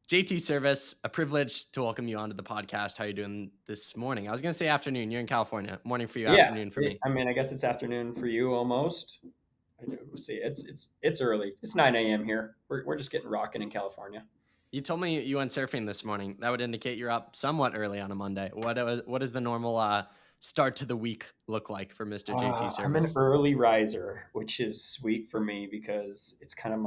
JT Service, a privilege to welcome you onto the podcast. How are you doing this morning? I was going to say afternoon. You're in California. Morning for you, Yeah, afternoon for me. I mean, I guess it's afternoon for you almost. We'll see. It's early. It's 9 a.m. here. We're just getting rocking in California. You told me you went surfing this morning. That would indicate you're up somewhat early on a Monday. What does the normal start to the week look like for Mr. JT I'm an Service? early riser, which is sweet for me because it's kind of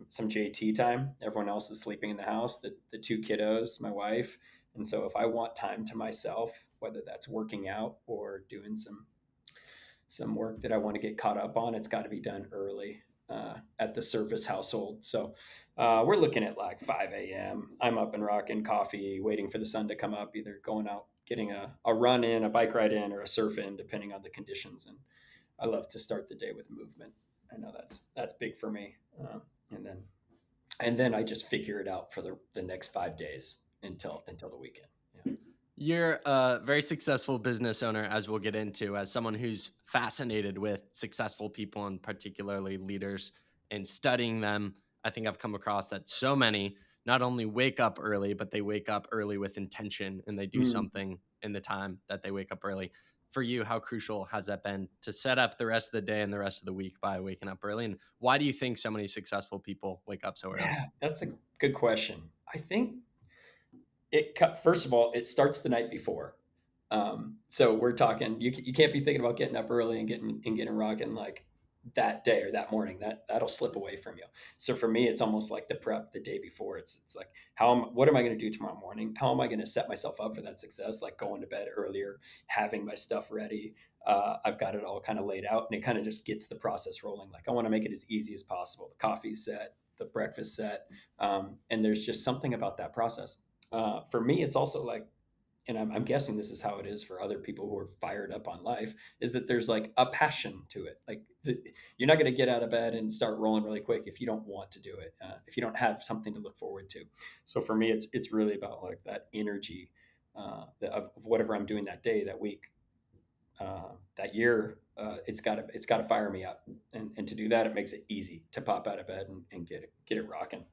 some JT time. Everyone else is sleeping in the house. The two kiddos, my wife, and so if I want time to myself, whether that's working out or doing some work that I want to get caught up on, it's got to be done early at the service household. So we're looking at like 5 a.m. I'm up and rocking coffee, waiting for the sun to come up, either going out, getting a run in, a bike ride in, or a surf in, depending on the conditions. And I love to start the day with movement. I know that's big for me. And then I just figure it out for the next 5 days until the weekend. Yeah. You're a very successful business owner, as we'll get into, as someone who's fascinated with successful people and particularly leaders and studying them. I think I've come across that so many not only wake up early, but they wake up early with intention and they do Mm. something in the time that they wake up early. For you, how crucial has that been to set up the rest of the day and the rest of the week by waking up early? And why do you think so many successful people wake up so early? Yeah, that's a good question. I think first of all, it starts the night before. So we're talking, you can't be thinking about getting up early and getting rocking like that day or that morning. That'll slip away from you. So for me, it's almost like the prep the day before. It's like what am I going to do tomorrow morning? How am I going to set myself up for that success? Like going to bed earlier, having my stuff ready. I've got it all kind of laid out, and it kind of just gets the process rolling. Like I want to make it as easy as possible. The coffee's set, the breakfast set, and there's just something about that process. For me, it's also like, and I'm guessing this is how it is for other people who are fired up on life, is that there's like a passion to it. Like you're not going to get out of bed and start rolling really quick if you don't want to do it, if you don't have something to look forward to. So for me, it's really about like that energy of whatever I'm doing that day, that week, that year. It's got to fire me up, and to do that, it makes it easy to pop out of bed and get it rocking.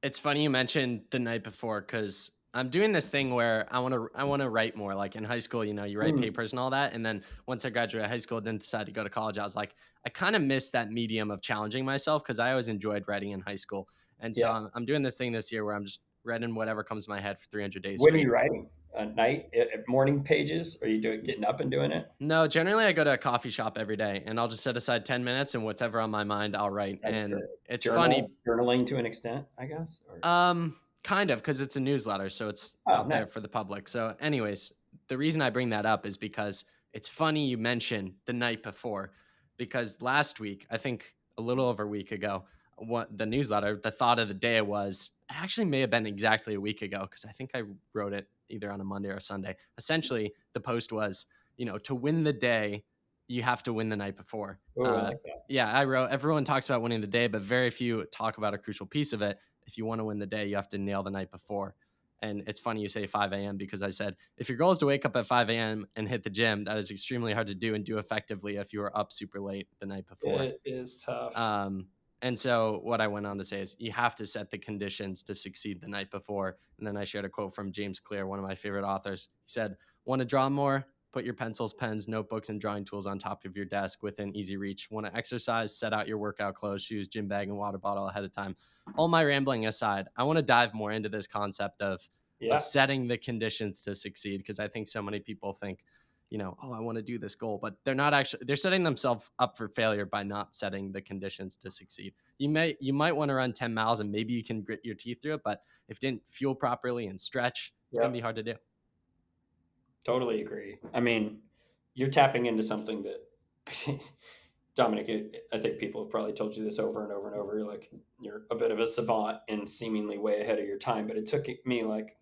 It's funny you mentioned the night before because I'm doing this thing where I want to write more. Like in high school, you write Mm, papers and all that. And then once I graduated high school, then decided to go to college. I was like, I kind of miss that medium of challenging myself because I always enjoyed writing in high school. And so yeah. I'm doing this thing this year where I'm just writing whatever comes to my head for 300 days When are straight. you writing? At night, at morning pages? Are you getting up and doing it? No, generally I go to a coffee shop every day and I'll just set aside 10 minutes and whatever on my mind, I'll write. That's great. And it's funny. Journaling to an extent, I guess. Or Kind of, because it's a newsletter, so it's oh, out there nice. for the public. So, anyways, the reason I bring that up is because it's funny you mentioned the night before, because last week, I think a little over a week ago, what the newsletter, the thought of the day was actually may have been exactly a week ago because I think I wrote it either on a Monday or a Sunday. Essentially, the post was, to win the day, you have to win the night before. Oh, I like that. Yeah, I wrote, everyone talks about winning the day, but very few talk about a crucial piece of it. If you want to win the day, you have to nail the night before. And it's funny you say 5 a.m. because I said, if your goal is to wake up at 5 a.m. and hit the gym, that is extremely hard to do and do effectively if you are up super late the night before. It is tough. Um, and so what I went on to say is you have to set the conditions to succeed the night before. And then I shared a quote from James Clear, one of my favorite authors. He said, want to draw more? Put your pencils, pens, notebooks, and drawing tools on top of your desk within easy reach. Want to exercise? Set out your workout clothes, shoes, gym bag, and water bottle ahead of time. All my rambling aside, I want to dive more into this concept of Yeah, setting the conditions to succeed because I think so many people think, oh, I want to do this goal, but they're setting themselves up for failure by not setting the conditions to succeed. You might want to run 10 miles and maybe you can grit your teeth through it, but if you didn't fuel properly and stretch, it's going yeah, to be hard to do. totally agree. I mean, you're tapping into something that Dominic, I think people have probably told you this over and over and over. Like you're a bit of a savant and seemingly way ahead of your time, but it took me like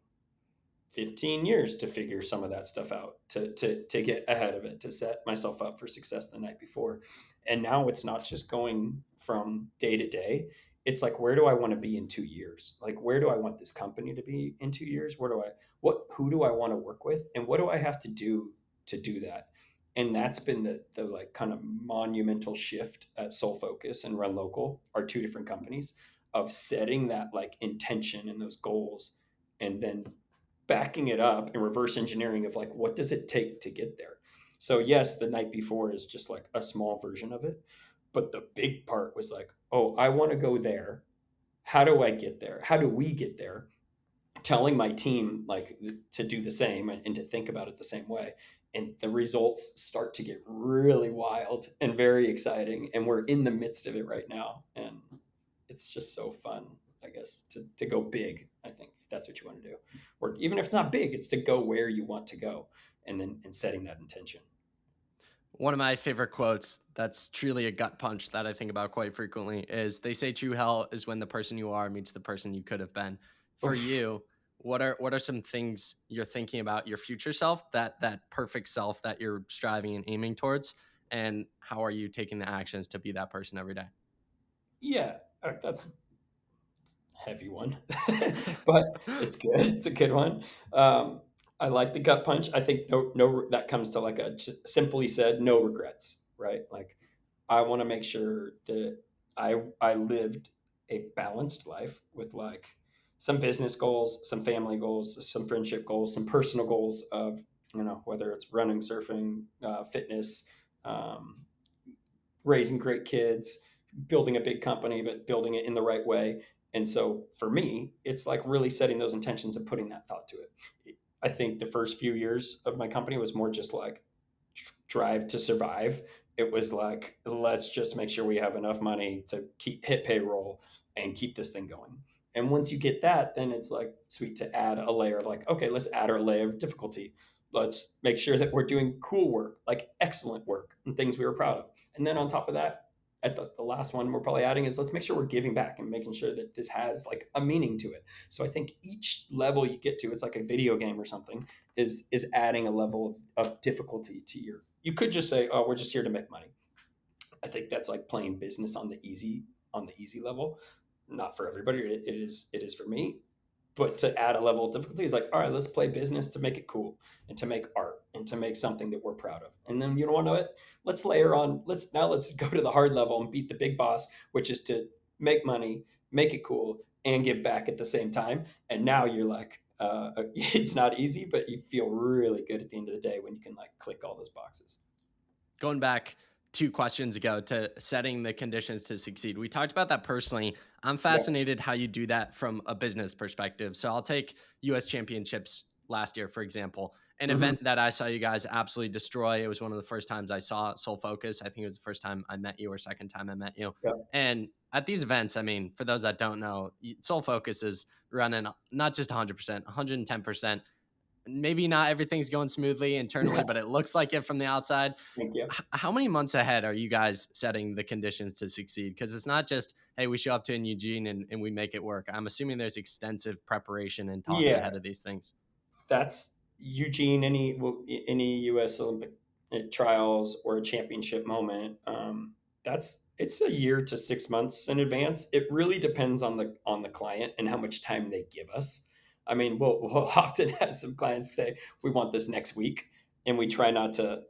15 years to figure some of that stuff out, to get ahead of it, to set myself up for success the night before. And now it's not just going from day to day. It's like, where do I want to be in 2 years? Like, where do I want this company to be in 2 years? Who do I want to work with? And what do I have to do to do that? And that's been the like kind of monumental shift at Soul Focus and Run Local, our two different companies. of setting that like intention and those goals, and then backing it up and reverse engineering of like what does it take to get there. So yes, the night before is just like a small version of it, but the big part was like, oh, I want to go there. How do I get there? How do we get there? Telling my team like to do the same and to think about it the same way, and the results start to get really wild and very exciting, and we're in the midst of it right now, and it's just so fun, I guess, to go big. I think if that's what you want to do, or even if it's not big, it's to go where you want to go, and then and setting that intention. One of my favorite quotes that's truly a gut punch that I think about quite frequently is they say true hell is when the person you are meets the person you could have been. For Oof. you, what are some things you're thinking about your future self, that perfect self that you're striving and aiming towards, and how are you taking the actions to be that person every day? Yeah, that's heavy one, but it's good. It's a good one. I like the gut punch. I think no, that comes to like simply said, no regrets, right? Like I want to make sure that I lived a balanced life with like some business goals, some family goals, some friendship goals, some personal goals of, whether it's running, surfing, fitness, um, raising great kids, building a big company, but building it in the right way. And so for me, it's like really setting those intentions and putting that thought to it. I think the first few years of my company was more just like drive to survive. It was like, let's just make sure we have enough money to hit payroll and keep this thing going. And once you get that, then it's like sweet to add a layer of like, okay, let's add our layer of difficulty. Let's make sure that we're doing cool work, like excellent work and things we were proud of. And then on top of that, at the last one we're probably adding is let's make sure we're giving back and making sure that this has like a meaning to it. So I think each level you get to, it's like a video game or something, is adding a level of difficulty to your. You could just say, oh, we're just here to make money. I think that's like playing business on the easy level. Not for everybody. It is for me. But to add a level of difficulty is like, all right, let's play business to make it cool and to make art and to make something that we're proud of. And then you don't want to know it. Let's layer on. Let's go to the hard level and beat the big boss, which is to make money, make it cool, and give back at the same time. And now you're like, it's not easy, but you feel really good at the end of the day when you can like click all those boxes. Going back 2 questions ago to setting the conditions to succeed. We talked about that personally. I'm Yeah. fascinated how you do that from a business perspective. So I'll take US championships last year, for example, an Hmm. event that I saw you guys absolutely destroy. It was one of the first times I saw Soul Focus. I think it was the first time I met you or second time I met you. Yeah. And at these events, I mean, for those that don't know, Soul Focus is running not just 100%, 110%. Maybe not everything's going smoothly internally, but it looks like it from the outside. Thank you. How many months ahead are you guys setting the conditions to succeed? Because it's not just, hey, we show up to in Eugene and we make it work. I'm assuming there's extensive preparation and talks Yeah. ahead of these things. That's Eugene. Any U.S. Olympic trials or a championship moment. It's a year to 6 months in advance. It really depends on the client and how much time they give us. I mean, we'll often have some clients say we want this next week, and we try not to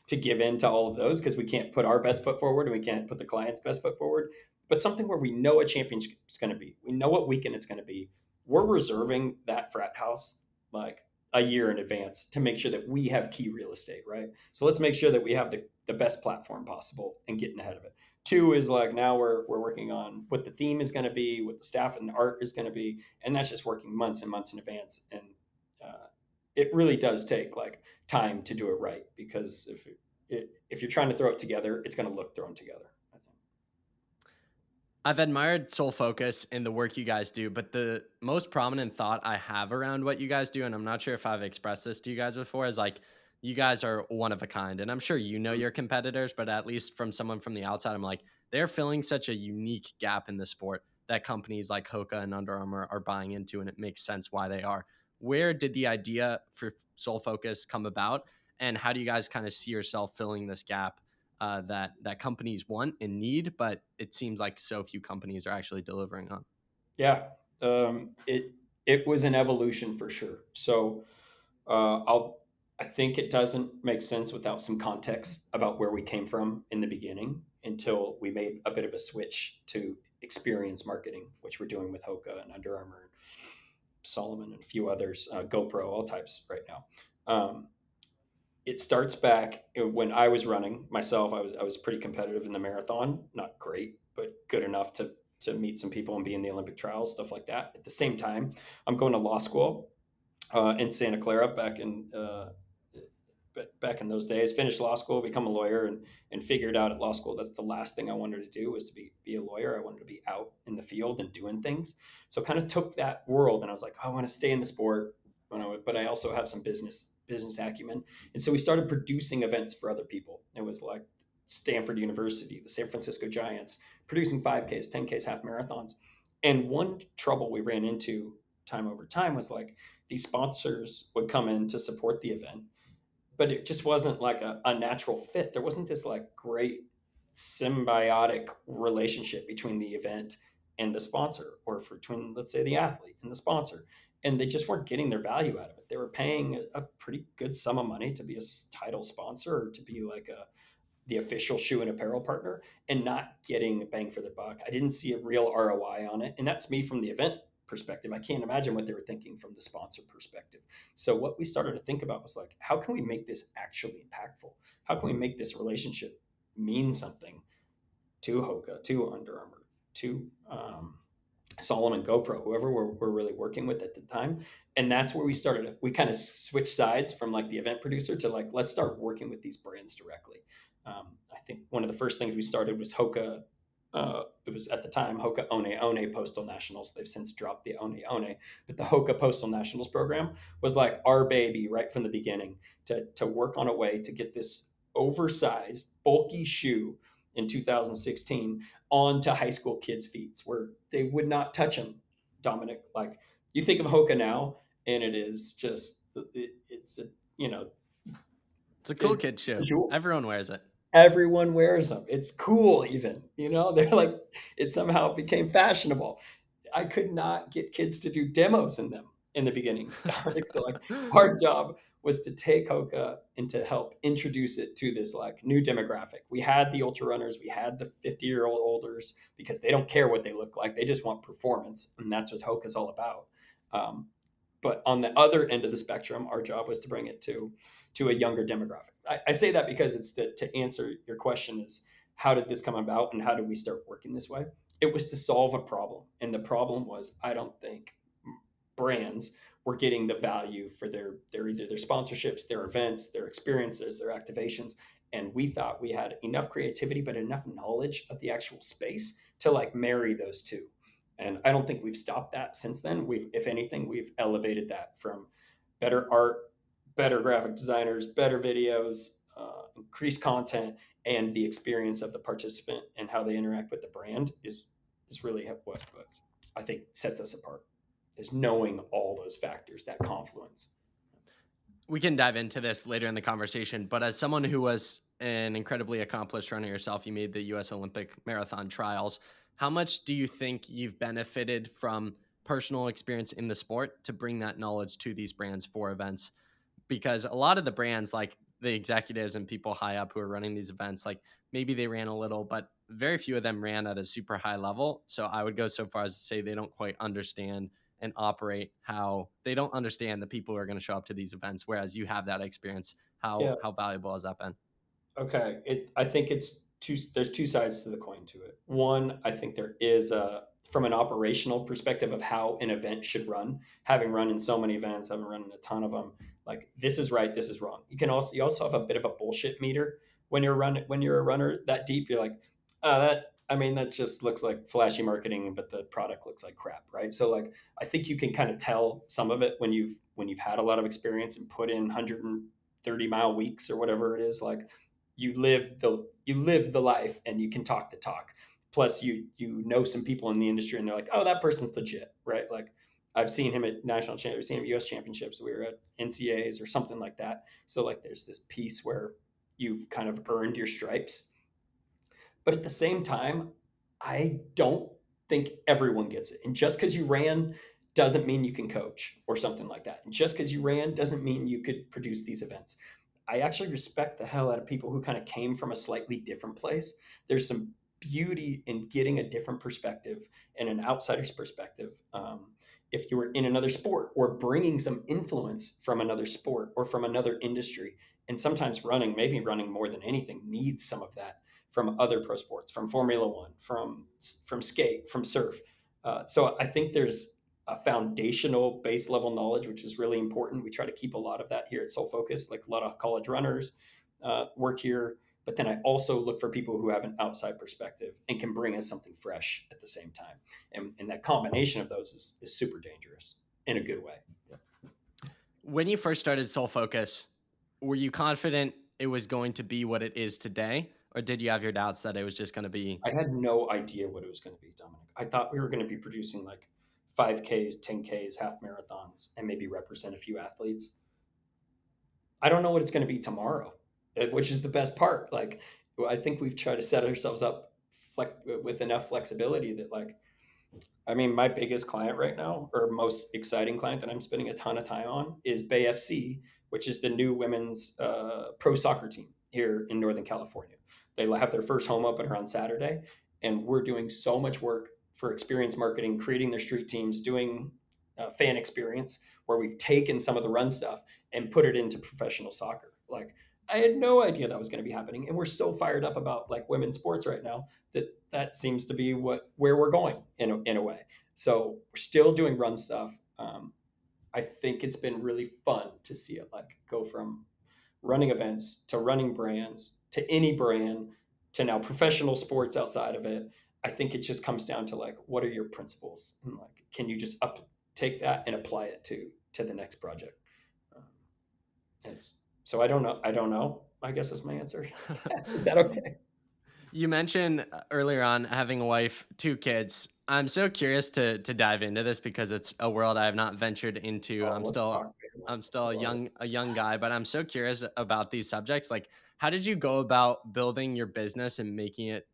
give in to all of those because we can't put our best foot forward and we can't put the client's best foot forward. But something where we know a championship is going to be, we know what weekend it's going to be. We're reserving that frat house like a year in advance to make sure that we have key real estate, right? So let's make sure that we have the best platform possible and getting ahead of it. Two is like now we're working on what the theme is going to be, what the staff and the art is going to be, and that's just working months and months in advance. And it really does take like time to do it right because if you're trying to throw it together, it's going to look thrown together. I think. I've admired Soul Focus and the work you guys do, but the most prominent thought I have around what you guys do, and I'm not sure if I've expressed this to you guys before, is like you guys are one of a kind. And I'm sure you know your competitors, but at least from someone from the outside, I'm like, they're filling such a unique gap in the sport that companies like HOKA and Under Armour are buying into, and it makes sense why they are. Where did the idea for Soul Focus come about? And how do you guys kind of see yourself filling this gap that companies want and need, but it seems like so few companies are actually delivering on. Yeah, it was an evolution for sure. So I'll I think it doesn't make sense without some context about where we came from in the beginning until we made a bit of a switch to experience marketing, which we're doing with HOKA and Under Armour, Solomon, and a few others, GoPro, all types right now. It starts back when I was running myself. I was pretty competitive in the marathon, not great, but good enough to meet some people and be in the Olympic trials, stuff like that. At the same time, I'm going to law school in Santa Clara back in those days. Finished law school, become a lawyer, and figured out at law school that's the last thing I wanted to do was to be a lawyer. I wanted to be out in the field and doing things. So kind of took that world, and I was like, I want to stay in the sport, but I also have some business acumen. And so we started producing events for other people. It was like Stanford University, the San Francisco Giants, producing 5Ks, 10Ks, half marathons. And one trouble we ran into time over time was like these sponsors would come in to support the event, but it just wasn't like a natural fit. There wasn't this like great symbiotic relationship between the event and the sponsor, or between, let's say, the athlete and the sponsor. And they just weren't getting their value out of it. They were paying a pretty good sum of money to be a title sponsor or to be like the official shoe and apparel partner, and not getting a bang for the buck. I didn't see a real ROI on it. And that's me from the event perspective. I can't imagine what they were thinking from the sponsor perspective. So what we started to think about was like, how can we make this actually impactful? How can we make this relationship mean something to HOKA, to Under Armour, to Solomon, GoPro, whoever we're really working with at the time. And that's where we kind of switched sides from like the event producer to like, let's start working with these brands directly. I think one of the first things we started was HOKA. It was at the time HOKA One Postal Nationals. They've since dropped the One, but the HOKA Postal Nationals program was like our baby right from the beginning to work on a way to get this oversized, bulky shoe in 2016 onto high school kids' feet where they would not touch them. Dominic, like you think of HOKA now, and it is just it's a It's a cool it's kid shoe. a jewel. Everyone wears it. Everyone wears them. It's cool, even. They're like it somehow became fashionable. I could not get kids to do demos in them in the beginning. So like our job was to take HOKA and to help introduce it to this like new demographic. We had the ultra runners, we had the 50-year-old olders because they don't care what they look like. They just want performance. And that's what HOKA is all about. But on the other end of the spectrum, our job was to bring it to a younger demographic. I say that because it's to answer your question is how did this come about and how did we start working this way? It was to solve a problem. And the problem was, I don't think brands were getting the value for their either their sponsorships, their events, their experiences, their activations. And we thought we had enough creativity, but enough knowledge of the actual space to like marry those two. And I don't think we've stopped that since then. If anything, we've elevated that from better art, better graphic designers, better videos, increased content, and the experience of the participant and how they interact with the brand is really what I think sets us apart. Is knowing all those factors, that confluence. We can dive into this later in the conversation, but as someone who was an incredibly accomplished runner yourself, you made the US Olympic marathon trials. How much do you think you've benefited from personal experience in the sport to bring that knowledge to these brands for events? Because a lot of the brands, like the executives and people high up who are running these events, like maybe they ran a little, but very few of them ran at a super high level. So I would go so far as to say they don't quite understand and operate how they don't understand the people who are going to show up to these events. Whereas you have that experience. Yeah. How valuable has that been? Okay. I think there's two sides to the coin to it. One, I think there is from an operational perspective of how an event should run, having run in so many events, having run in a ton of them, like this is right, this is wrong. You also have a bit of a bullshit meter when you're a runner that deep. You're like, that just looks like flashy marketing, but the product looks like crap, right? So like I think you can kind of tell some of it when you've had a lot of experience and put in 130-mile weeks or whatever it is. Like you live the life and you can talk the talk. Plus you know some people in the industry and they're like, oh, that person's legit, right? Like I've seen him at national championships, seen him at US championships. We were at NCAs or something like that. So like there's this piece where you've kind of earned your stripes. But at the same time, I don't think everyone gets it. And just because you ran doesn't mean you can coach or something like that. And just because you ran doesn't mean you could produce these events. I actually respect the hell out of people who kind of came from a slightly different place. There's some beauty in getting a different perspective and an outsider's perspective. If you were in another sport or bringing some influence from another sport or from another industry, and sometimes running, maybe running more than anything, needs some of that from other pro sports, from Formula One, from skate, from surf. So I think there's a foundational base level knowledge, which is really important. We try to keep a lot of that here at Soul Focus, like a lot of college runners work here. But then I also look for people who have an outside perspective and can bring us something fresh at the same time. And that combination of those is super dangerous in a good way. When you first started Soul Focus, were you confident it was going to be what it is today? Or did you have your doubts that it was just going to be? I had no idea what it was going to be, Dominic. I thought we were going to be producing like 5Ks, 10Ks, half marathons, and maybe represent a few athletes. I don't know what it's going to be tomorrow, which is the best part. Like, I think we've tried to set ourselves up with enough flexibility that, like, I mean, my biggest client right now, or most exciting client that I'm spending a ton of time on, is Bay FC, which is the new women's pro soccer team here in Northern California. They have their first home opener on Saturday, and we're doing so much work for experience marketing, creating their street teams, doing fan experience, where we've taken some of the run stuff and put it into professional soccer. Like, I had no idea that was going to be happening, and we're so fired up about like women's sports right now that seems to be where we're going in a way. So we're still doing run stuff. I think it's been really fun to see it like go from running events to running brands to any brand to now professional sports outside of it. I think it just comes down to like, what are your principles, and like, can you just take that and apply it to the next project? Um, so I don't know. I don't know. I guess that's my answer. Is that okay? You mentioned earlier on having a wife, 2 kids. I'm so curious to dive into this because it's a world I have not ventured into. Oh, let's talk family. I'm still I love it. a young guy, but I'm so curious about these subjects. Like, how did you go about building your business and making it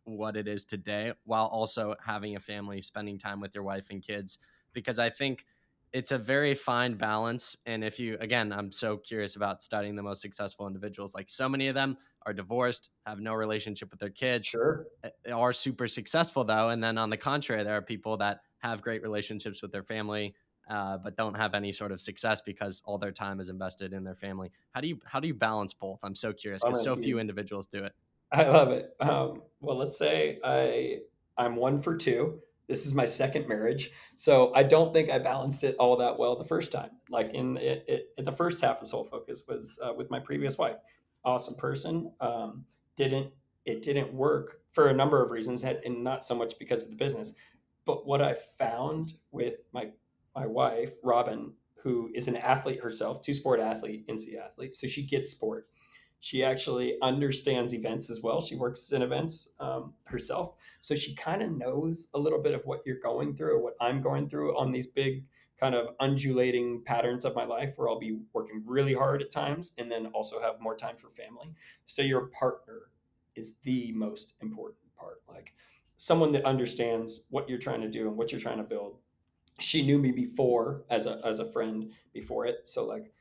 what it is today while also having a family, spending time with your wife and kids? Because I think it's a very fine balance. And if you, again, I'm so curious about studying the most successful individuals. Like, so many of them are divorced, have no relationship with their kids, Sure. are super successful though. And then on the contrary, there are people that have great relationships with their family, but don't have any sort of success because all their time is invested in their family. How do you balance both? I'm so curious because so few individuals do it. I love it. Well, let's say I'm 1 for 2. This is my second marriage, so I don't think I balanced it all that well the first time. Like in the first half of Soul Focus was with my previous wife. Awesome person. Didn't It didn't work for a number of reasons, and not so much because of the business. But what I found with my wife, Robin, who is an athlete herself, 2 sport athlete, NC athlete, so she gets sport. She actually understands events as well. She works in events herself. So she kind of knows a little bit of what you're going through or what I'm going through on these big kind of undulating patterns of my life where I'll be working really hard at times and then also have more time for family. So your partner is the most important part. Like, someone that understands what you're trying to do and what you're trying to build. She knew me before as a friend before it. So like,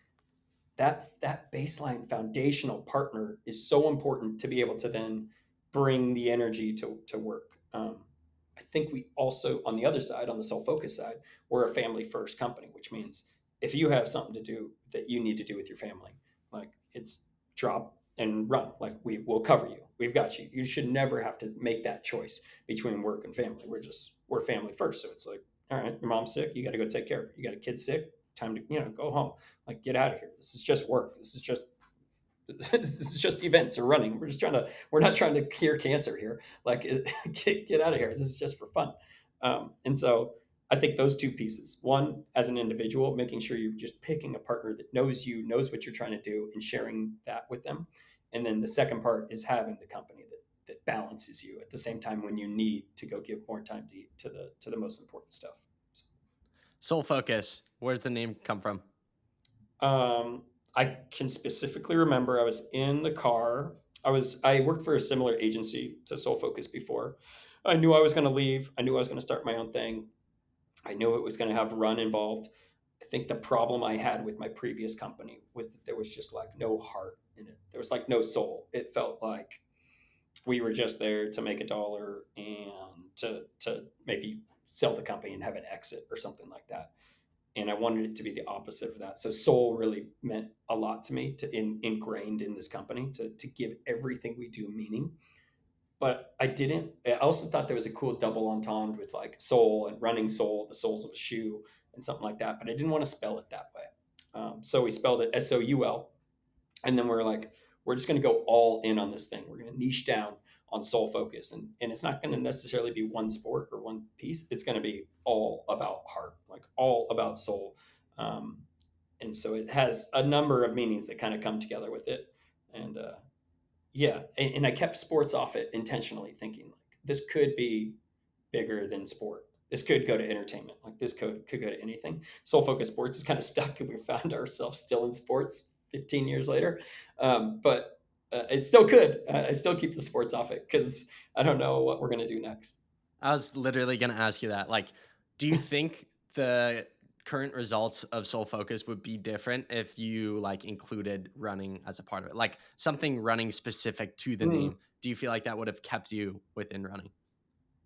that baseline foundational partner is so important to be able to then bring the energy to work. I think we also, on the other side, on the Soul Focus side, we're a family first company, which means if you have something to do that you need to do with your family, like, it's drop and run. Like, will cover you. We've got you. You should never have to make that choice between work and family. We're family first. So it's like, all right, your mom's sick, you got to go take care of her. You got a kid sick, time to go home. Like, get out of here. This is just work. This is just events or running. We're not trying to cure cancer here. Like, get out of here. This is just for fun. And so I think those two pieces, one, as an individual, making sure you're just picking a partner that knows you, knows what you're trying to do, and sharing that with them. And then the second part is having the company that balances you at the same time when you need to go give more time to the most important stuff. Soul Focus. Where's the name come from? I can specifically remember I was in the car. I worked for a similar agency to Soul Focus before. I knew I was going to leave. I knew I was going to start my own thing. I knew it was going to have run involved. I think the problem I had with my previous company was that there was just like no heart in it. There was like no soul. It felt like we were just there to make a dollar and to maybe sell the company and have an exit or something like that. And I wanted it to be the opposite of that. So soul really meant a lot to me, to ingrained in this company, to give everything we do meaning. But I didn't. I also thought there was a cool double entendre with like soul and running soul, the soles of a shoe, and something like that. But I didn't want to spell it that way. So we spelled it SOUL, and then we're like, we're just going to go all in on this thing. We're going to niche down on soul focus, and it's not going to necessarily be one sport or one piece. It's going to be all about heart, like all about soul. Um, and so it has a number of meanings that kind of come together with it. And yeah, and I kept sports off it intentionally, thinking like this could be bigger than sport. This could go to entertainment. Like this could go to anything. Soul focused sports is kind of stuck, and we found ourselves still in sports 15 years later. But it still could. I still keep the sports off it because I don't know what we're gonna do next. I was literally going to ask you that. Like, do you think the current results of Soul Focus would be different if you like included running as a part of it? Like something running specific to the Mm, name. Do you feel like that would have kept you within running?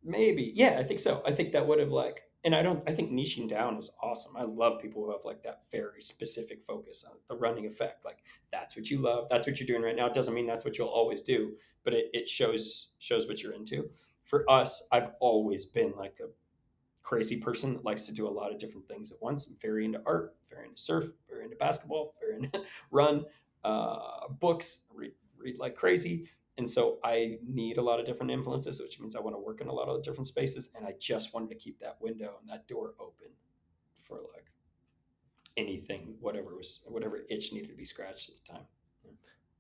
maybe, yeah, I think so. I think that would have like, and I don't. I think niching down is awesome. I love people who have like that very specific focus on the running effect. Like that's what you love. That's what you're doing right now. It doesn't mean that's what you'll always do, but it shows what you're into. For us, I've always been like a crazy person that likes to do a lot of different things at once. I'm very into art, very into surf, very into basketball, very into run, books, read like crazy. And so I need a lot of different influences, which means I want to work in a lot of different spaces. And I just wanted to keep that window and that door open for like anything, whatever itch needed to be scratched at the time.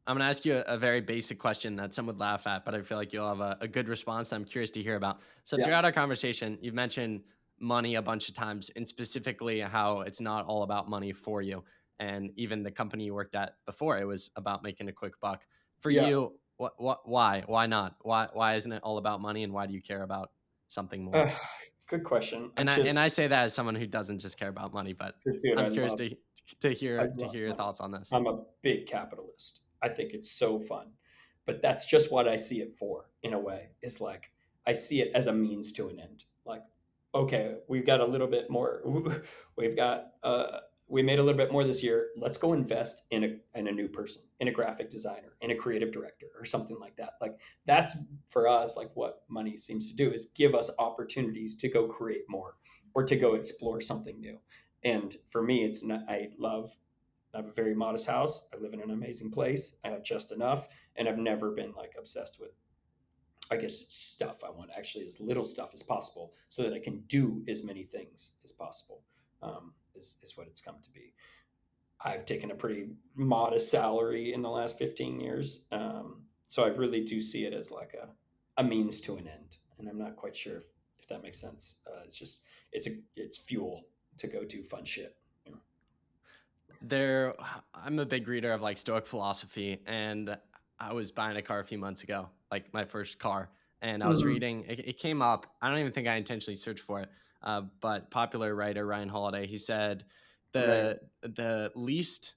I'm going to ask you a very basic question that some would laugh at, but I feel like you'll have a good response I'm curious to hear about. So, Yeah. throughout our conversation, you've mentioned money a bunch of times, and specifically how it's not all about money for you. And even the company you worked at before, it was about making a quick buck. For Yeah. you, why not? Why isn't it all about money, and why do you care about something more? Uh, good question. And I say that as someone who doesn't just care about money, but Dude, I'm curious to I hear love your money. thoughts on this. I'm a big capitalist. I think it's so fun. But that's just what I see it for, in a way, is like I see it as a means to an end. Like, okay, we've got a little bit more. We've got, we made a little bit more this year. Let's go invest in a new person, in a graphic designer, in a creative director, or something like that. Like, that's for us, like what money seems to do is give us opportunities to go create more or to go explore something new. And for me, it's not, I have a very modest house. I live in an amazing place. I have just enough, and I've never been like obsessed with, I guess, stuff. I want actually as little stuff as possible so that I can do as many things as possible. Is what it's come to be. I've taken a pretty modest salary in the last 15 years, so I really do see it as like a means to an end, and I'm not quite sure if that makes sense. It's just it's fuel to go do fun shit. You know? There I'm a big reader of like Stoic philosophy, and I was buying a car a few months ago, like my first car, and I was Mhm. reading it came up. I don't even think I intentionally searched for it, but popular writer Ryan Holiday, he said Right. the least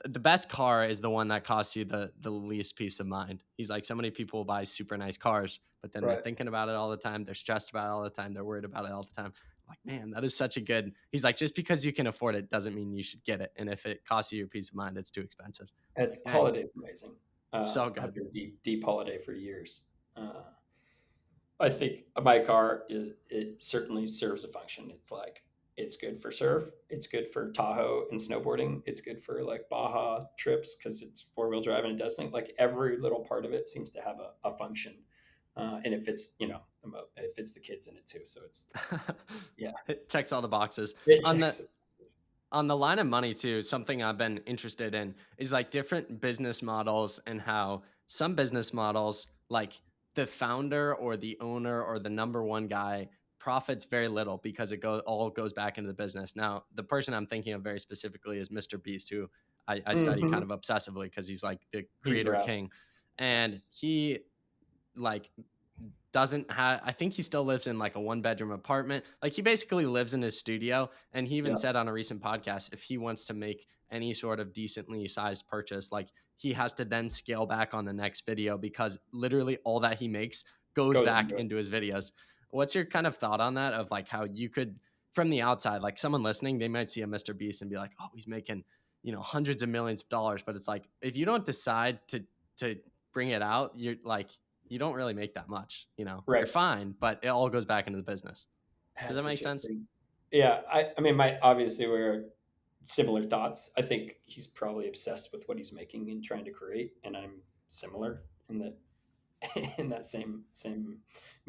the best car is the one that costs you the least peace of mind. He's like, so many people buy super nice cars, but then they're Right. thinking about it all the time. They're stressed about it all the time. They're worried about it all the time. I'm like, man, that is such a good. He's like, just because you can afford it doesn't mean you should get it. And if it costs you your peace of mind, it's too expensive. It's like, It's dang, Holiday's amazing. so I've good. been deep Holiday for years. Uh, I think my car it certainly serves a function. It's like it's good for surf. It's good for Tahoe and snowboarding. It's good for like Baja trips because it's 4-wheel drive and it does things. Like every little part of it seems to have a function, and it fits. It fits the kids in it too. So it's yeah, It checks all the boxes. it On the checks. on the line of money too, something I've been interested in is like different business models and how some business models, like the founder or the owner or the number one guy profits very little because all goes back into the business. Now, the person I'm thinking of very specifically is Mr. Beast, who I study kind Hmm. of obsessively because he's like the He's creator rad. king. And he like doesn't have, I think he still lives in like a one bedroom apartment. Like he basically lives in his studio. And he even Yeah, said on a recent podcast, if he wants to make any sort of decently sized purchase, like he has to then scale back on the next video because literally all that he makes goes goes back into it. into his videos. What's your kind of thought on that? Of like how you could, from the outside, like someone listening, they might see a Mr. Beast and be like, oh, he's making, hundreds of millions of dollars. But it's like, if you don't decide to bring it out, you're like, you don't really make that much. You're Right. fine, but it all goes back into the business. Does that That's make sense? interesting. Yeah, I mean, my obviously we're similar thoughts. I think he's probably obsessed with what he's making and trying to create, and I'm similar in that in that same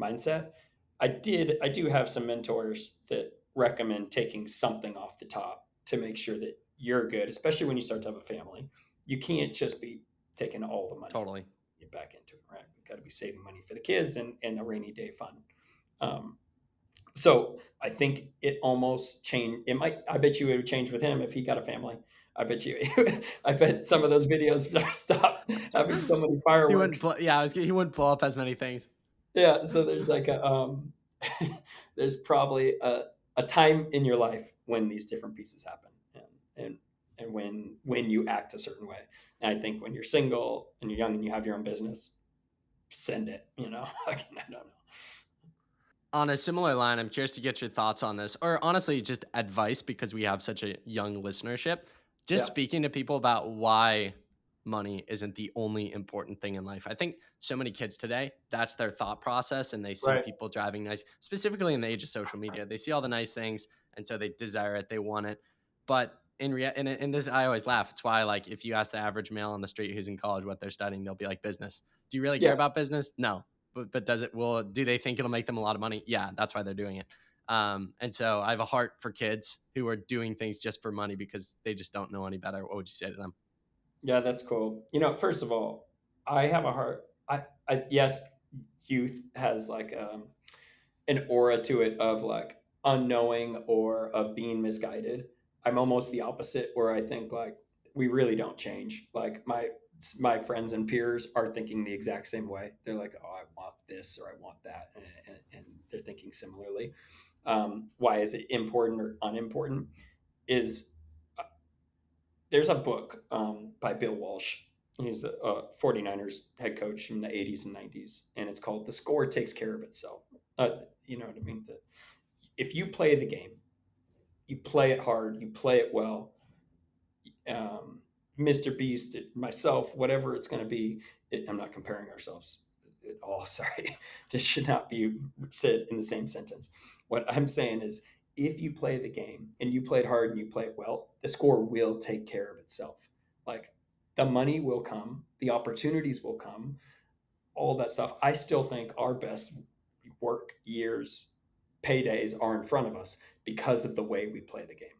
mindset. I do have some mentors that recommend taking something off the top to make sure that you're good, especially when you start to have a family. You can't just be taking all the money and Totally. get back into it, right? We've got to be saving money for the kids and a rainy day fund. Um, so I think it almost changed. It might. I bet you it would change with him if he got a family. I bet you. I bet some of those videos stop having so many He wouldn't fireworks. blow, yeah, he wouldn't blow up as many things. Yeah. So there's like a there's probably a time in your life when these different pieces happen, and and when you act a certain way. And I think when you're single and you're young and you have your own business, send it. I don't know. On a similar line, I'm curious to get your thoughts on this, or honestly, just advice because we have such a young listenership. Just Yeah. speaking to people about why money isn't the only important thing in life. I think so many kids today, that's their thought process, and they see Right. people driving nice, specifically in the age of social media. They see all the nice things, and so they desire it, they want it. But in this, I always laugh. It's why, like, if you ask the average male on the street who's in college what they're studying, they'll be like, business. Do you really care Yeah. about business? No, but does it, well, do they think it'll make them a lot of money? Yeah, that's why they're doing it. And so I have a heart for kids who are doing things just for money because they just don't know any better. What would you say to them? Yeah, that's cool. First of all, I have a heart. Yes, youth has like an aura to it of like unknowing or of being misguided. I'm almost the opposite, where I think like we really don't change. Like my friends and peers are thinking the exact same way. They're like, oh, I want this or I want that, and they're thinking similarly. Why is it important or unimportant? Is there's a book by Bill Walsh. He's a 49ers head coach in the 80s and 90s, and it's called The Score Takes Care of Itself. You know what I mean? If you play the game, you play it hard, you play it well, um, Mr. Beast, myself, whatever it's going to be, I'm not comparing ourselves at all. Sorry. This should not be said in the same sentence. What I'm saying is, if you play the game and you play it hard and you play it well, the score will take care of itself. Like the money will come, the opportunities will come, all that stuff. I still think our best work years, paydays are in front of us because of the way we play the game.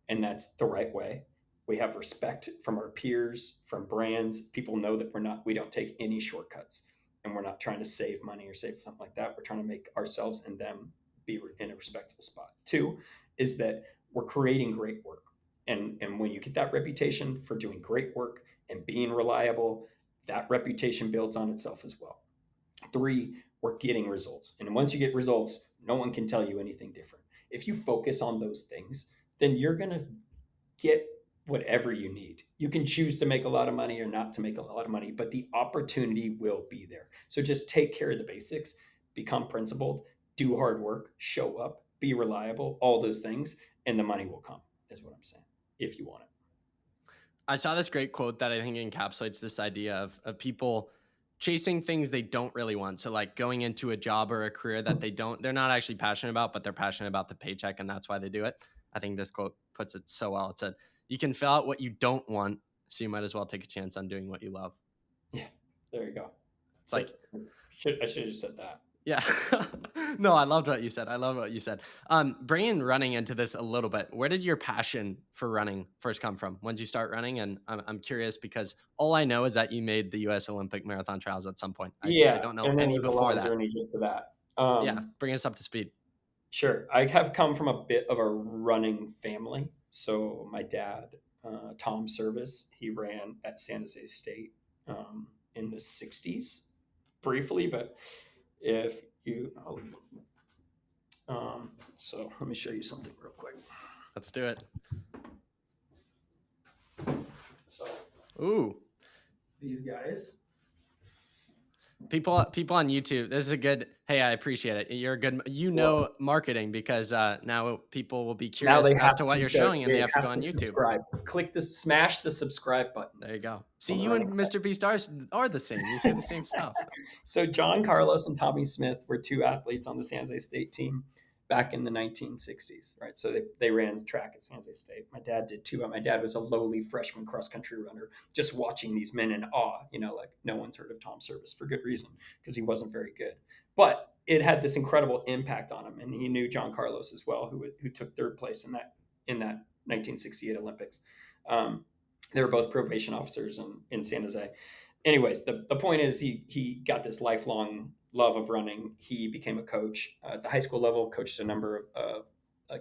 And that's the right way. We have respect from our peers, from brands. People know that we don't take any shortcuts, and we're not trying to save money or save something like that. We're trying to make ourselves and them be in a respectable spot. Two is that we're creating great work. And when you get that reputation for doing great work and being reliable, that reputation builds on itself as well. Three, we're getting results. And once you get results, no one can tell you anything different. If you focus on those things, then you're going to get whatever you need. You can choose to make a lot of money or not to make a lot of money, but the opportunity will be there. So just take care of the basics, become principled, do hard work, show up, be reliable, all those things, and the money will come, is what I'm saying, if you want it. I saw this great quote that I think encapsulates this idea of people chasing things they don't really want. So like going into a job or a career that they're not actually passionate about, but they're passionate about the paycheck and that's why they do it. I think this quote puts it so well. It said, you can fill out what you don't want, so you might as well take a chance on doing what you love. Yeah, there you go. It's like, So I should have just said that. yeah. No, I loved what you said. I love what you said. Bringing running into this a little bit, where did your passion for running first come from? When did you start running? And I'm curious because all I know is that you made the U.S. Olympic marathon trials at some point. I Yeah, don't know and then it any was a before long that. journey just to that. Yeah, bring us up to speed. Sure. I have come from a bit of a running family. So my dad, Tom Service, he ran at San Jose State in the 60s briefly, but If you, so let me show you something real quick. Let's do it. So Ooh, these guys, people on YouTube. This is a good. Hey, I appreciate it. You're a good. well, Marketing because now people will be now curious they as have to what to you're go, showing, and they they have to go have to on YouTube. subscribe. Click this, smash the subscribe button There you go. See, on the you running and Mr. Beast are the same. You say the same stuff. So John Carlos and Tommy Smith were two athletes on the San Jose State team back in the 1960s, right? So they ran track at San Jose State. My dad did too. My dad was a lowly freshman cross country runner, just watching these men in awe. Like no one's heard of Tom Service for good reason because he wasn't very good, but it had this incredible impact on him, and he knew John Carlos as well, who took third place in that 1968 Olympics. Um, they were both probation officers in San Jose. Anyways, the point is he got this lifelong love of running. He became a coach at the high school level, coached a number of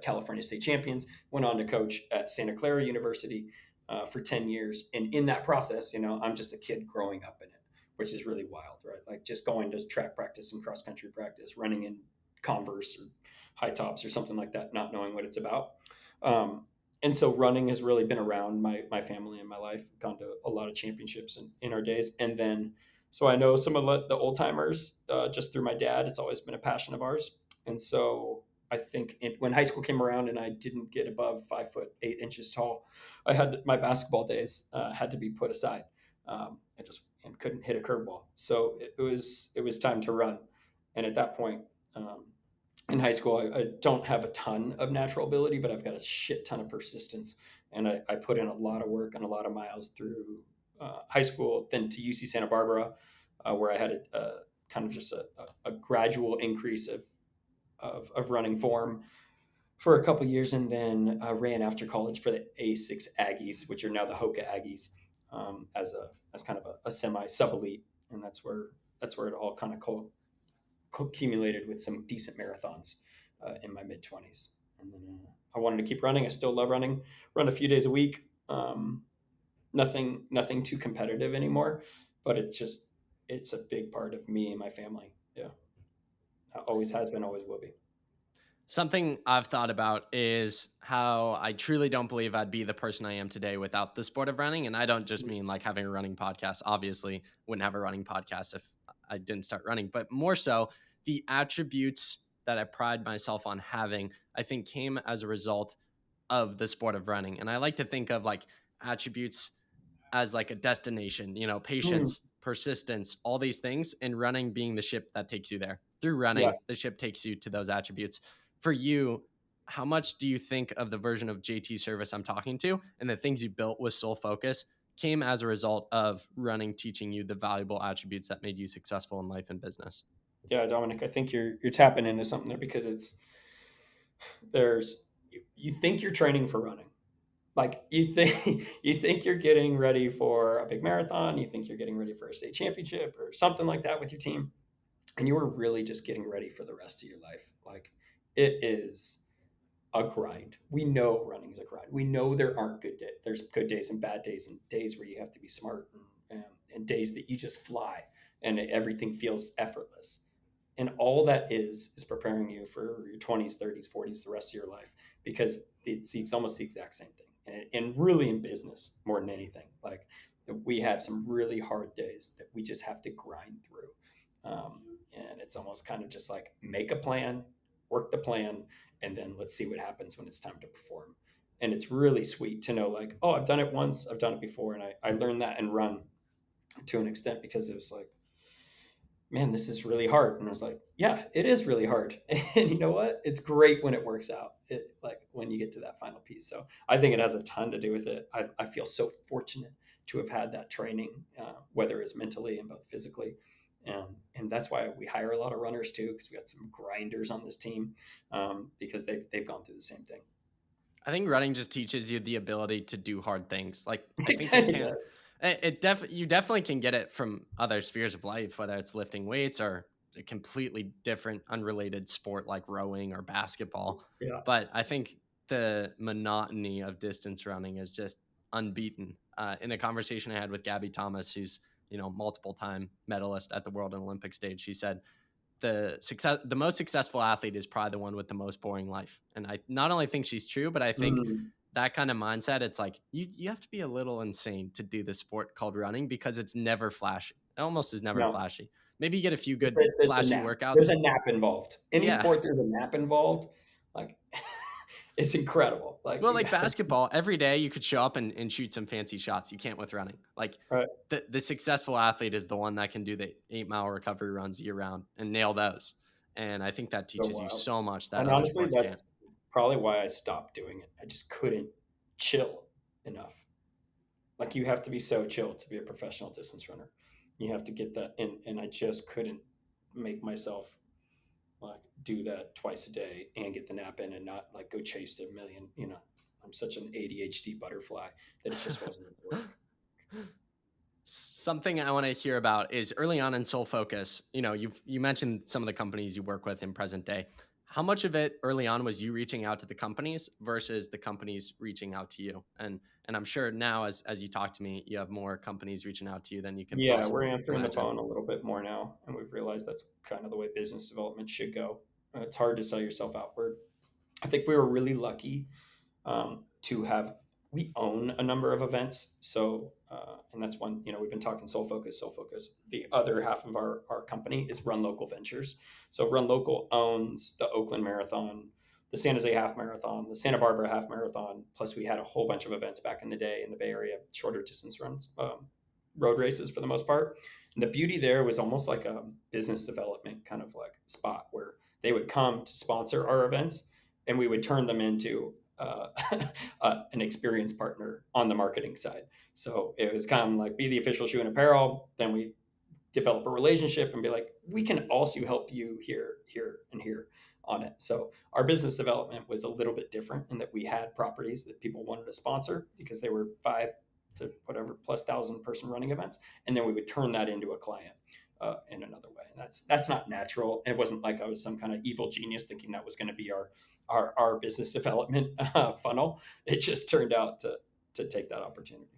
California state champions, went on to coach at Santa Clara University for 10 years. And in that process, I'm just a kid growing up in it, which is really wild, right? Like just going to track practice and cross country practice, running in Converse or high tops or something like that, not knowing what it's about. And so running has really been around my family and my life. Gone to a lot of championships in our days, and then so I know some of the old timers just through my dad. It's always been a passion of ours, and so I think when high school came around and I didn't get above 5'8" tall, I had my basketball days had to be put aside. I just and couldn't hit a curveball, so it was time to run, and at that point. In high school, I don't have a ton of natural ability, but I've got a shit ton of persistence. And I put in a lot of work and a lot of miles through high school, then to UC Santa Barbara, where I had a kind of just a gradual increase of running form for a couple years, and then ran after college for the A6 Aggies, which are now the HOKA Aggies, as kind of a semi sub elite, and that's where it all kind of accumulated with some decent marathons in my mid 20s. And then I wanted to keep running. I still love running. Run a few days a week. Nothing too competitive anymore, but it's a big part of me and my family. Yeah, always has been, always will be. Something I've thought about is how I truly don't believe I'd be the person I am today without the sport of running. And I don't just mean like having a running podcast. Obviously, wouldn't have a running podcast if I didn't start running, but more so the attributes that I pride myself on having, I think came as a result of the sport of running. And I like to think of like attributes as like a destination, Mm, patience, persistence, all these things, and running being the ship that takes you there. Through yeah, running, the ship takes you to those attributes. For you, how much do you think of the version of JT Service I'm talking to and the things you built with Soul Focus came as a result of running teaching you the valuable attributes that made you successful in life and business? yeah, Dominic. I think you're tapping into something there because you think you're training for running. Like you think you're getting ready for a big marathon, you think you're getting ready for a state championship or something like that with your team, and you are really just getting ready for the rest of your life. Like it is a grind. We know running's a grind. We know there aren't good days. There's good days and bad days, and days where you have to be smart, and days that you just fly and everything feels effortless. And all that is preparing you for your 20s, 30s, 40s, the rest of your life, because it's almost the exact same thing. And really in business more than anything, like we have some really hard days that we just have to grind through. And it's almost kind of just like make a plan, work the plan, and then let's see what happens when it's time to perform. And it's really sweet to know, like, oh, I've done it once, I've done it before, and I learned that and run to an extent because it was like, man, this is really hard. And I was like, yeah, it is really hard. And you know what? It's great when it works out. Like when you get to that final piece. So I think it has a ton to do with it. I feel so fortunate to have had that training, whether it's mentally and both physically. And that's why we hire a lot of runners too, because we got some grinders on this team, because they've gone through the same thing. I think running just teaches you the ability to do hard things. Like I It think it kind of can does. you definitely can get it from other spheres of life, whether it's lifting weights or a completely different unrelated sport like rowing or basketball. Yeah. But I think the monotony of distance running is just unbeaten. In a conversation I had with Gabby Thomas, who's multiple time medalist at the world and Olympic stage, she said the most successful athlete is probably the one with the most boring life. And I not only think she's true, but I think Mm, that kind of mindset, it's like you have to be a little insane to do the sport called running because it's never flashy. It almost is never no, flashy. Maybe you get a few it's good a flashy nap. There's workouts. a nap involved. Any Yeah. sport, there's a nap involved. Like, it's incredible. Like Well, you like got basketball, every day you could show up and shoot some fancy shots. You can't with running. Like right. the successful athlete is the one that can do the 8 mile recovery runs year round and nail those. And I think that So teaches you wild. so much that And other honestly, sports can't. that's probably why I stopped doing it. I just couldn't chill enough. Like you have to be so chill to be a professional distance runner. You have to get that, and I just couldn't make myself like do that twice a day and get the nap in and not like go chase a million. I'm such an ADHD butterfly that it just wasn't gonna work. Something I want to hear about is early on in Soul Focus. You mentioned some of the companies you work with in present day. How much of it early on was you reaching out to the companies versus the companies reaching out to you? And I'm sure now, as you talk to me, you have more companies reaching out to you than you can Yeah, we're possibly answering the imagine. phone a little bit more now, and we've realized that's kind of the way business development should go. It's hard to sell yourself outward. I think we were really lucky to have we own a number of events. So, and that's one, we've been talking Soul Focus, Soul Focus. The other half of our company is Run Local Ventures. So, Run Local owns the Oakland Marathon, the San Jose Half Marathon, the Santa Barbara Half Marathon. Plus, we had a whole bunch of events back in the day in the Bay Area, shorter distance runs, road races for the most part. And the beauty there was almost like a business development kind of like spot where they would come to sponsor our events and we would turn them into an experienced partner on the marketing side. So it was kind of like be the official shoe and apparel. Then we develop a relationship and be like, we can also help you here, here, and here on it. So our business development was a little bit different in that we had properties that people wanted to sponsor because they were 5 to whatever plus 1,000 person running events, and then we would turn that into a client in another way. And that's not natural. It wasn't like I was some kind of evil genius thinking that was going to be our business development funnel. It just turned out to take that opportunity.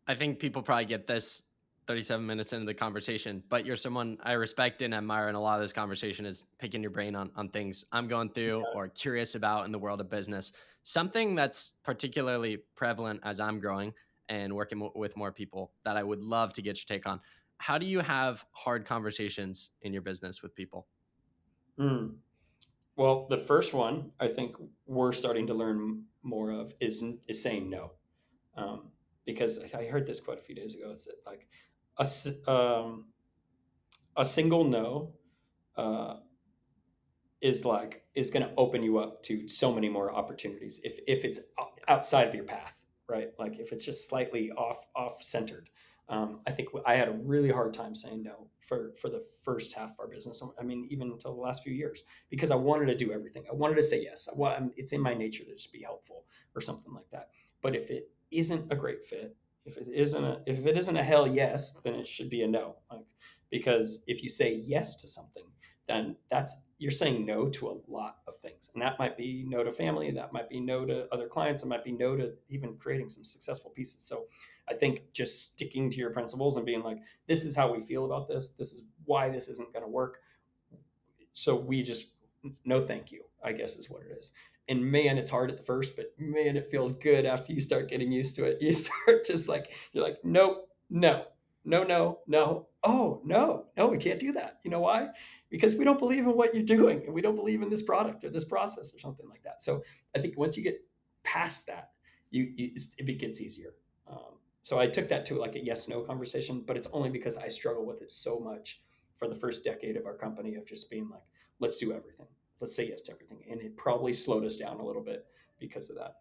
I think people probably get this 37 minutes into the conversation, but you're someone I respect and admire. And a lot of this conversation is picking your brain on things I'm going through or curious about in the world of business. Something that's particularly prevalent as I'm growing and working with more people that I would love to get your take on. How do you have hard conversations in your business with people? Mm. Well, the first one I think we're starting to learn more of is saying no, um, because I heard this quote a few days ago. It's that like a a single no uh, is going to open you up to so many more opportunities if it's outside of your path, right? Like if it's just slightly off centered. I think I had a really hard time saying no for the first half of our business. I mean, even until the last few years, because I wanted to do everything. I wanted to say yes. It's in my nature to just be helpful or something like that. But if it isn't a great fit, if it isn't a hell yes, then it should be a no. Like, because if you say yes to something, then that's you're saying no to a lot of things. And that might be no to family, that might be no to other clients, it might be no to even creating some successful pieces. So I think just sticking to your principles and being like, this is how we feel about this. This is why this isn't going to work. So we just, no, thank you, I guess is what it is. And man, it's hard at the first, but man, it feels good after you start getting used to it. You start just like, you're like, nope, no, no, no, no. Oh, no, no, we can't do that. You know why? Because we don't believe in what you're doing and we don't believe in this product or this process or something like that. So I think once you get past that, it gets easier. So I took that to like a yes no conversation, but it's only because I struggle with it so much for the first decade of our company of just being like, let's do everything. Let's say yes to everything. And it probably slowed us down a little bit because of that.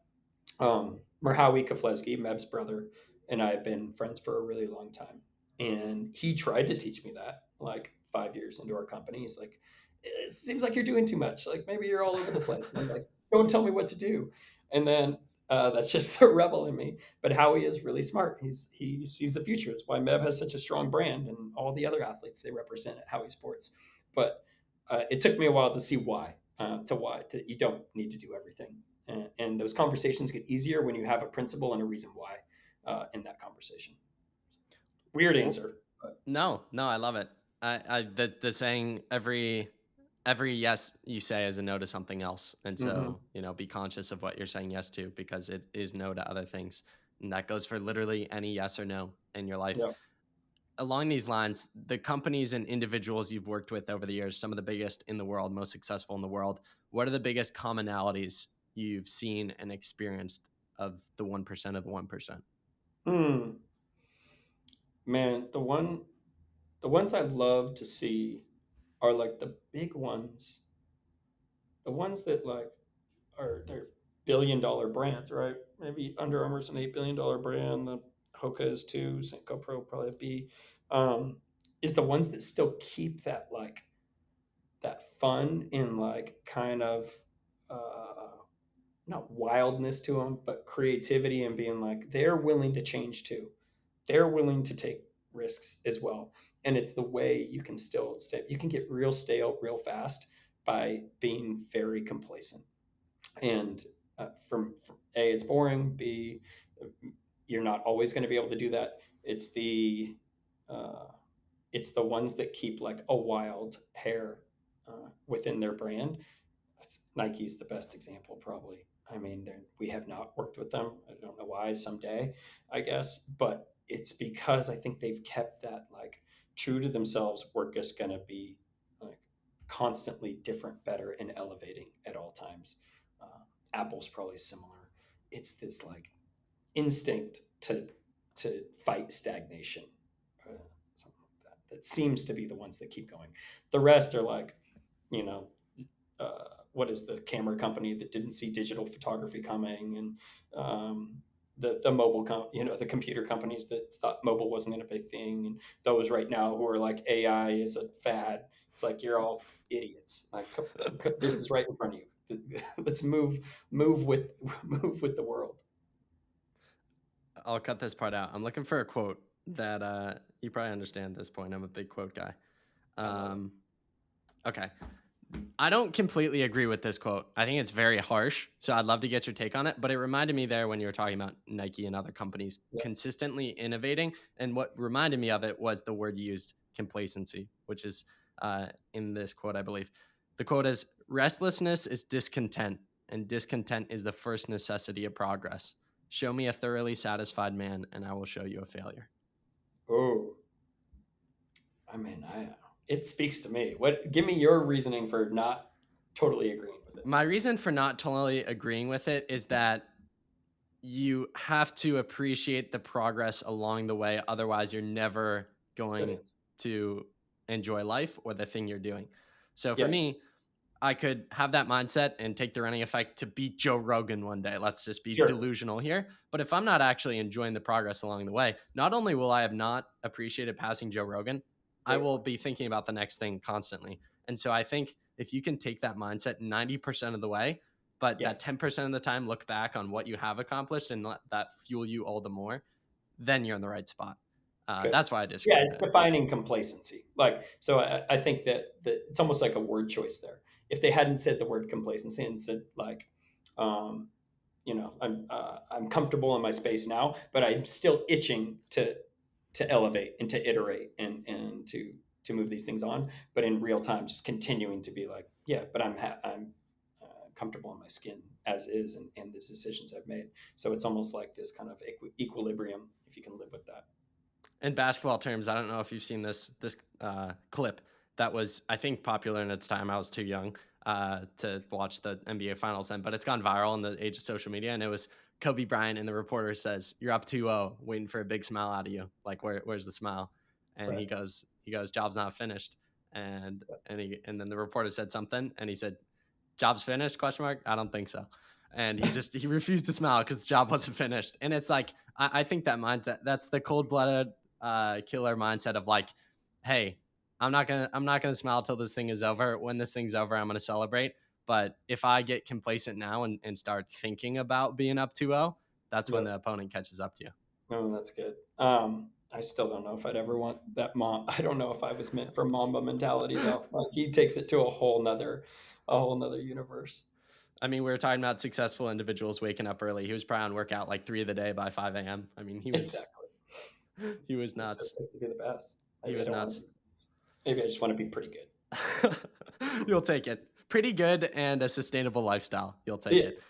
Merhawi Keflezgi, Meb's brother, and I have been friends for a really long time. And he tried to teach me that like 5 years into our company. He's like, it seems like you're doing too much. Like maybe you're all over the place. And I was like, don't tell me what to do. And then that's just the rebel in me. But Howie is really smart. He sees the future. It's why Meb has such a strong brand and all the other athletes they represent at Howie Sports. But it took me a while to see why. You don't need to do everything, and those conversations get easier when you have a principle and a reason why in that conversation. Weird Well, answer, but no, I love it. The saying every yes you say is a no to something else, and Hmm. so be conscious of what you're saying yes to because it is no to other things, and that goes for literally any yes or no in your life. Yeah. Along these lines, the companies and individuals you've worked with over the years, some of the biggest in the world, most successful in the world, what are the biggest commonalities you've seen and experienced of the 1% of the 1%? Hmm. Man, the ones I love to see are like the big ones, the ones that like they're billion-dollar brands, right? Maybe Under Armour's an $8 billion brand. The HOKA is too. St. GoPro probably be. Um, is the ones that still keep that like that fun and like kind of uh, not wildness to them, but creativity and being like they're willing to change too. They're willing to take risks as well. And it's the way you can still stay. You can get real stale real fast by being very complacent. And from A, it's boring. B, you're not always going to be able to do that. Uh, it's the ones that keep like a wild hair within their brand. Nike's the best example, probably. I mean, we have not worked with them. I don't know why. Someday, I guess, but it's because I think they've kept that like true to themselves. We're just gonna be like constantly different, better, and elevating at all times. Apple's probably similar. It's this like instinct to fight stagnation, uh, something like that. That seems to be the ones that keep going. The rest are like, you know, what is the camera company that didn't see digital photography coming, and the the computer companies that thought mobile wasn't going to be a thing, and those right now who are like AI is a fad. It's like you're all idiots. Like this is right in front of you. Let's move with move with the world. I'll cut this part out. I'm looking for a quote that you probably understand at this point. I'm a big quote guy. I love it. Um, okay. I don't completely agree with this quote. I think it's very harsh. So I'd love to get your take on it. But it reminded me there when you were talking about Nike and other companies Yeah. consistently innovating. And what reminded me of it was the word used, complacency, which is in this quote, I believe. The quote is restlessness is discontent, and discontent is the first necessity of progress. Show me a thoroughly satisfied man, and I will show you a failure. Oh, I mean, I it speaks to me. What? Give me your reasoning for not totally agreeing with it. My reason for not totally agreeing with it is that you have to appreciate the progress along the way. Otherwise, you're never Good going answer. to enjoy life or the thing you're doing. So for Yes. me, I could have that mindset and take the running effect to beat Joe Rogan one day. Let's just be Sure. delusional here. But if I'm not actually enjoying the progress along the way, not only will I have not appreciated passing Joe Rogan, I Great will point. be thinking about the next thing constantly. And so I think if you can take that mindset 90% of the way, but that Yes. 10% of the time look back on what you have accomplished and let that fuel you all the more, then you're in the right spot. Good. That's why I Yeah, disagree with it's it. defining complacency. Like, so I think that it's almost like a word choice there. If they hadn't said the word complacency and said like, um, I'm comfortable in my space now, but I'm still itching to elevate and to iterate and to move these things on. But in real time, just continuing to be like, yeah, but I'm comfortable in my skin as is, and the decisions I've made. So it's almost like this kind of equilibrium if you can live with that. In basketball terms, I don't know if you've seen this clip that was, I think, popular in its time. I was too young to watch the NBA Finals then, but it's gone viral in the age of social media. And it was Kobe Bryant, and the reporter says, "You're up 2-0, waiting for a big smile out of you. Like, where's the smile?" And Right. he goes, "Job's not finished." And then the reporter said something, and he said, "Job's finished?" Question mark. I don't think so. And he refused to smile because the job wasn't finished. And it's like I think that mindset, that's the cold blooded killer mindset of like, hey, I'm not gonna smile till this thing is over. When this thing's over, I'm gonna celebrate. But if I get complacent now and start thinking about being up 2-0, that's when Yep. the opponent catches up to you. No, that's good. I still don't know if I'd ever want that mom. I don't know if I was meant for Mamba mentality though. Like he takes it to a whole nother universe. I mean, we were talking about successful individuals waking up early. He was probably on workout like 3 of the day by 5 a.m. I mean, he was Exactly. he was It's so nuts. sexy to be the best. He I was don't want to nuts. be. Maybe I just want to be pretty good. You'll take it. Pretty good and a sustainable lifestyle. You'll take Yeah, it.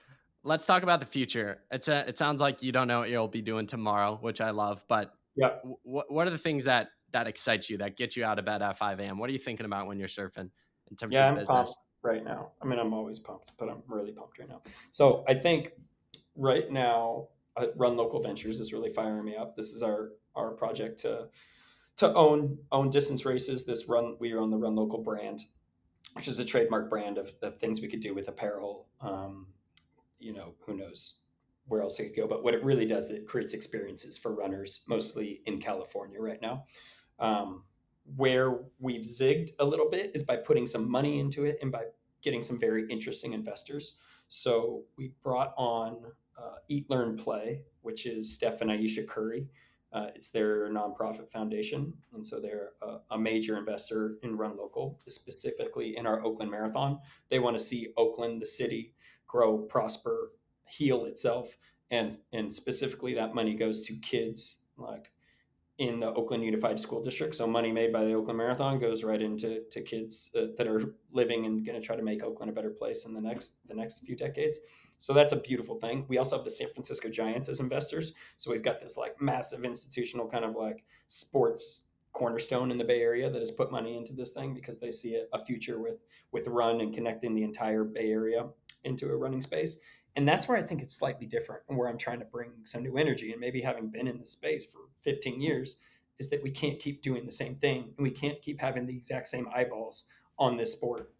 Let's talk about the future. It sounds like you don't know what you'll be doing tomorrow, which I love. But yeah, what are the things that excite you, that get you out of bed at 5 a.m.? What are you thinking about when you're surfing in terms yeah. of I'm pumped business? right now. I mean, I'm always pumped, but I'm really pumped right now. So I think right now, Run Local Ventures is really firing me up. This is our project to own distance races. This run we are on the Run Local brand, which is a trademark brand of things we could do with apparel. Who knows where else it could go, but what it really does, it creates experiences for runners, mostly in California right now. Um, where we've zigged a little bit is by putting some money into it and by getting some very interesting investors. So we brought on Eat, Learn, Play, which is Steph and Aisha Curry. It's their nonprofit foundation. And so they're a major investor in Run Local, specifically in our Oakland Marathon. They want to see Oakland, the city, grow, prosper, heal itself. And specifically, that money goes to kids like in the Oakland Unified School District. So money made by the Oakland Marathon goes right into kids that are living and going to try to make Oakland a better place in the next few decades. So that's a beautiful thing. We also have the San Francisco Giants as investors. So we've got this like massive institutional kind of like sports cornerstone in the Bay Area that has put money into this thing because they see a future with run and connecting the entire Bay Area into a running space. And that's where I think it's slightly different and where I'm trying to bring some new energy. And maybe having been in this space for 15 years, is that we can't keep doing the same thing and we can't keep having the exact same eyeballs on this sport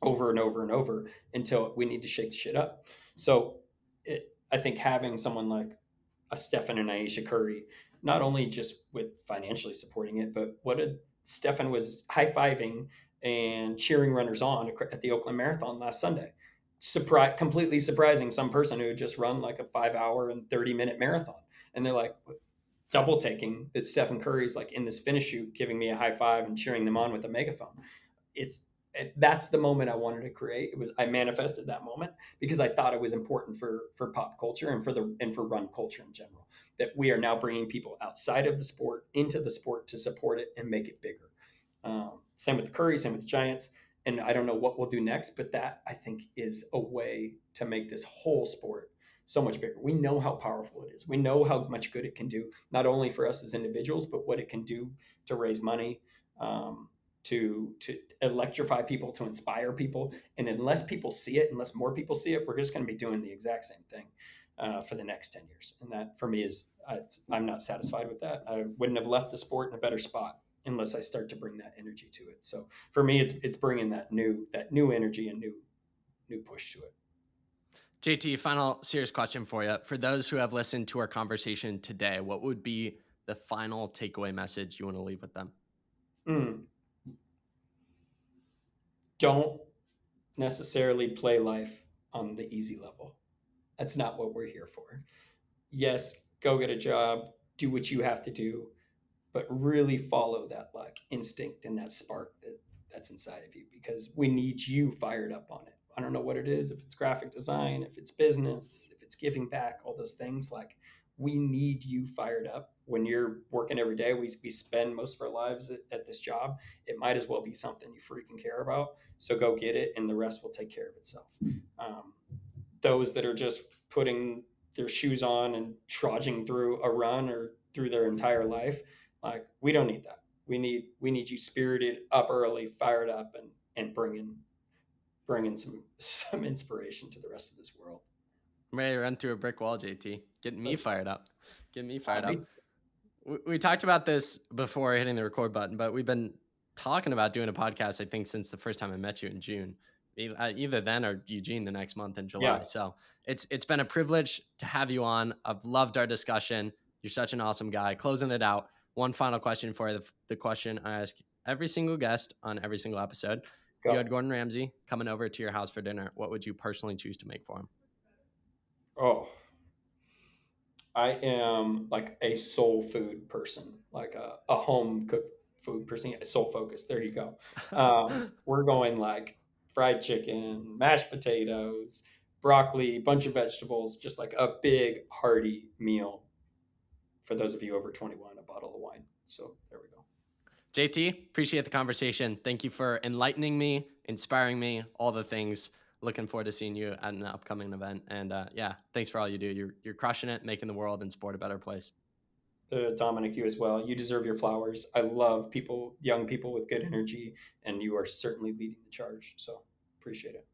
over and over and over until we need to shake the shit up. So I think having someone like a Stefan and Aisha Curry, not only just with financially supporting it, but what did Stefan was high fiving and cheering runners on at the Oakland Marathon last Sunday. Completely surprising some person who had just run like a 5 hour and 30-minute marathon. And they're like, double taking that Stephen Curry's like in this finish shoot, giving me a high five and cheering them on with a megaphone. It's that's the moment I wanted to create. It was I manifested that moment because I thought it was important for pop culture and for run culture in general that we are now bringing people outside of the sport into the sport to support it and make it bigger. Same with the Curry, same with the Giants, and I don't know what we'll do next, but that I think is a way to make this whole sport so much bigger. We know how powerful it is. We know how much good it can do, not only for us as individuals, but what it can do to raise money, to electrify people, to inspire people. And unless people see it, unless more people see it, we're just going to be doing the exact same thing for the next 10 years. And that for me is, I'm not satisfied with that. I wouldn't have left the sport in a better spot unless I start to bring that energy to it. So for me, it's bringing that new energy and new push to it. JT, final serious question for you. For those who have listened to our conversation today, what would be the final takeaway message you want to leave with them? Mm. Don't necessarily play life on the easy level. That's not what we're here for. Yes, go get a job, do what you have to do, but really follow that like instinct and that spark that's inside of you because we need you fired up on it. I don't know what it is, if it's graphic design, if it's business, if it's giving back, all those things. Like we need you fired up when you're working every day. We spend most of our lives at this job. It might as well be something you freaking care about. So go get it, and the rest will take care of itself. Um, those that are just putting their shoes on and trudging through a run or through their entire life, like we don't need that. We need you spirited, up early, fired up, and bringing some inspiration to the rest of this world. I'm ready to run through a brick wall, JT. Getting me Let's go. fired up. Getting me fired Me up. too. We talked about this before hitting the record button, but we've been talking about doing a podcast, I think, since the first time I met you in June. Either then or Eugene the next month in July. Yeah, So it's been a privilege to have you on. I've loved our discussion. You're such an awesome guy. Closing it out, one final question for you. The question I ask every single guest on every single episode. let's If you go. had Gordon Ramsay coming over to your house for dinner, what would you personally choose to make for him? Oh, I am like a soul food person, like a home cooked food person, soul focused. There you go. We're going like fried chicken, mashed potatoes, broccoli, bunch of vegetables, just like a big hearty meal for those of you over 21, a bottle of wine. So there we go. JT, appreciate the conversation. Thank you for enlightening me, inspiring me, all the things. Looking forward to seeing you at an upcoming event. And yeah, thanks for all you do. You're crushing it, making the world and sport a better place. Dominic, you as well. You deserve your flowers. I love people, young people with good energy, and you are certainly leading the charge. So appreciate it.